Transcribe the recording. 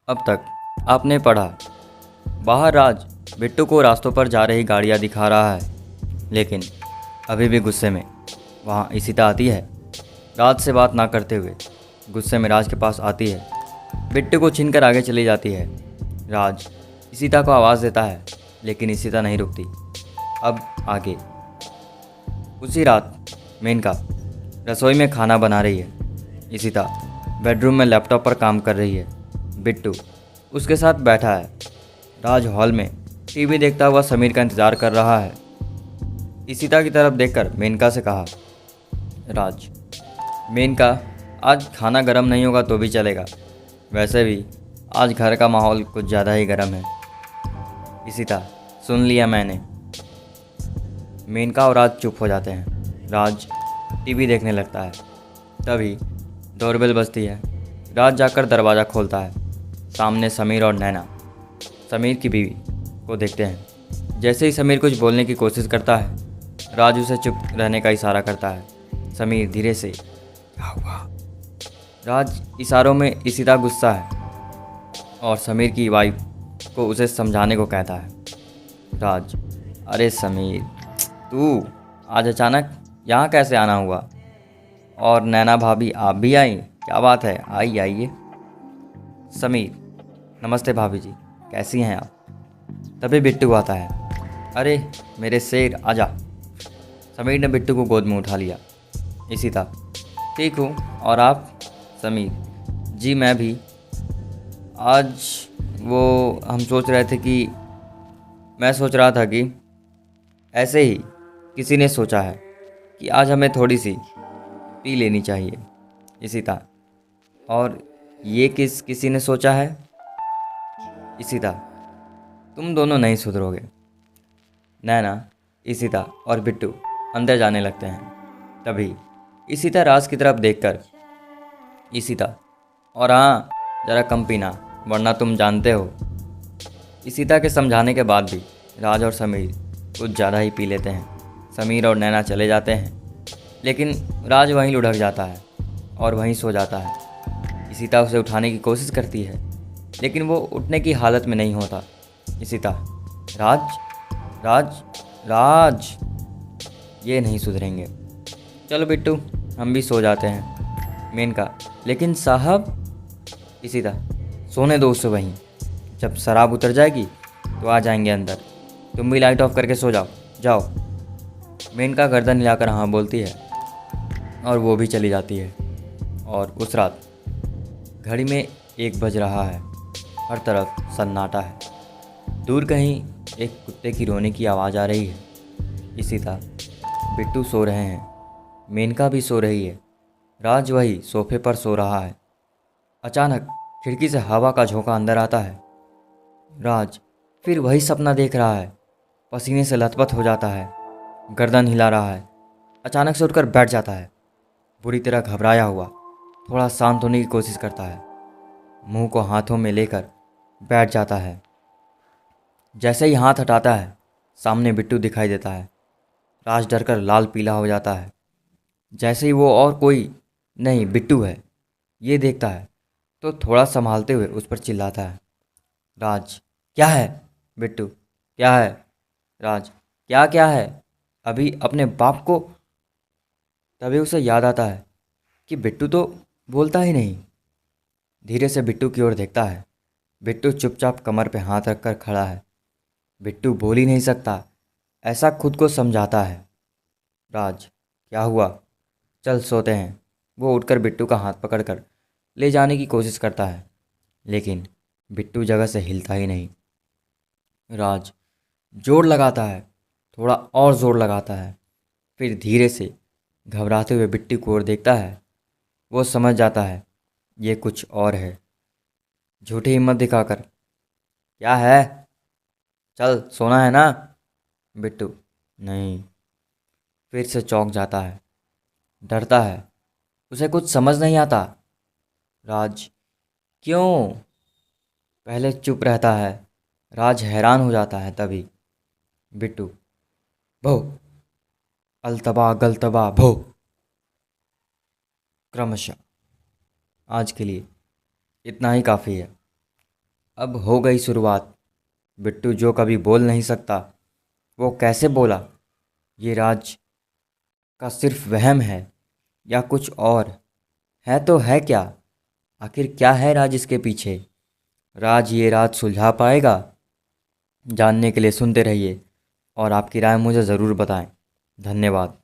अब तक आपने पढ़ा। बाहर राज बिट्टू को रास्तों पर जा रही गाड़ियाँ दिखा रहा है, लेकिन अभी भी गुस्से में वहाँ इशिता आती है। राज से बात ना करते हुए गुस्से में राज के पास आती है, बिट्टू को छीन कर आगे चली जाती है। राज इशिता को आवाज़ देता है, लेकिन इशिता नहीं रुकती। अब आगे। उसी रात मेनका रसोई में खाना बना रही है। इशिता बेडरूम में लैपटॉप पर काम कर रही है। बिट्टू उसके साथ बैठा है। राज हॉल में टीवी देखता हुआ समीर का इंतज़ार कर रहा है। इशिता की तरफ देखकर मेनका से कहा, राज, मेनका, आज खाना गर्म नहीं होगा तो भी चलेगा। वैसे भी आज घर का माहौल कुछ ज़्यादा ही गर्म है। इशिता, सुन लिया मैंने। मेनका और राज चुप हो जाते हैं। राज टीवी देखने लगता है। तभी डोरबेल बजती है। राज जाकर दरवाज़ा खोलता है। सामने समीर और नैना समीर की बीवी को देखते हैं। जैसे ही समीर कुछ बोलने की कोशिश करता है, राज उसे चुप रहने का इशारा करता है। समीर धीरे से, क्या हुआ? राज इशारों में इशिता गुस्सा है और समीर की वाइफ को उसे समझाने को कहता है। राज, अरे समीर, तू आज अचानक यहाँ कैसे आना हुआ? और नैना भाभी आप भी आई? क्या बात है, आइए। समीर, नमस्ते भाभी जी, कैसी हैं आप? तभी बिट्टू आता है। अरे मेरे शेर, आजा। समीर ने बिट्टू को गोद में उठा लिया। इशिता, ठीक हूँ, और आप? समीर, जी मैं भी। आज हम सोच रहे थे कि मैं सोच रहा था कि ऐसे ही किसी ने सोचा है कि आज हमें थोड़ी सी पी लेनी चाहिए। इशिता, और ये किसी ने सोचा है? इशिता, तुम दोनों नहीं सुधरोगे। नैना, इशिता और बिट्टू अंदर जाने लगते हैं। तभी इशिता राज की तरफ देखकर, इशिता, और हाँ, ज़रा कम पीना, वरना तुम जानते हो। इशिता के समझाने के बाद भी राज और समीर कुछ ज़्यादा ही पी लेते हैं। समीर और नैना चले जाते हैं, लेकिन राज वहीं लुढ़क जाता है और वहीं सो जाता है। इशिता उसे उठाने की कोशिश करती है, लेकिन वो उठने की हालत में नहीं होता। इशिता, राज, राज, राज, ये नहीं सुधरेंगे। चलो बिट्टू, हम भी सो जाते हैं। मेनका, लेकिन साहब। इशिता, सोने दो उसे वहीं, जब शराब उतर जाएगी तो आ जाएंगे अंदर। तुम भी लाइट ऑफ करके सो जाओ, जाओ। मेनका गर्दन हिलाकर हाँ बोलती है और वो भी चली जाती है। और उस रात घड़ी में 1 बज रहा है। हर तरफ सन्नाटा है। दूर कहीं एक कुत्ते की रोने की आवाज़ आ रही है। इशिता, बिट्टू सो रहे हैं। मेनका भी सो रही है। राज वही सोफे पर सो रहा है। अचानक खिड़की से हवा का झोंका अंदर आता है। राज फिर वही सपना देख रहा है। पसीने से लथपथ हो जाता है, गर्दन हिला रहा है। अचानक से उठकर बैठ जाता है, बुरी तरह घबराया हुआ। थोड़ा शांत होने की कोशिश करता है। मुंह को हाथों में लेकर बैठ जाता है। जैसे ही हाथ हटाता है, सामने बिट्टू दिखाई देता है। राज डरकर लाल पीला हो जाता है। जैसे ही वो और कोई नहीं बिट्टू है ये देखता है, तो थोड़ा संभालते हुए उस पर चिल्लाता है। राज, क्या है? बिट्टू, क्या है? राज, क्या क्या है? अभी अपने बाप को। तभी उसे याद आता है कि बिट्टू तो बोलता ही नहीं। धीरे से बिट्टू की ओर देखता है। बिट्टू चुपचाप कमर पे हाथ रखकर खड़ा है। बिट्टू बोल ही नहीं सकता, ऐसा खुद को समझाता है। राज, क्या हुआ? चल सोते हैं। वो उठकर बिट्टू का हाथ पकड़कर ले जाने की कोशिश करता है, लेकिन बिट्टू जगह से हिलता ही नहीं। राज जोर लगाता है, थोड़ा और जोर लगाता है, फिर धीरे से घबराते हुए बिट्टू की ओर देखता है। वो समझ जाता है ये कुछ और है। झूठी हिम्मत दिखाकर, क्या है? चल सोना है ना? बिट्टू, नहीं। फिर से चौंक जाता है, डरता है, उसे कुछ समझ नहीं आता। राज, क्यों? पहले चुप रहता है। राज हैरान हो जाता है। तभी बिट्टू, भो, अलतबा गलतबा भो। क्रमशः। आज के लिए इतना ही काफ़ी है। अब हो गई शुरुआत। बिट्टू जो कभी बोल नहीं सकता वो कैसे बोला? ये राज का सिर्फ वहम है या कुछ और है? तो है क्या? आखिर क्या है राज इसके पीछे? राज ये राज सुलझा पाएगा? जानने के लिए सुनते रहिए और आपकी राय मुझे ज़रूर बताएं। धन्यवाद।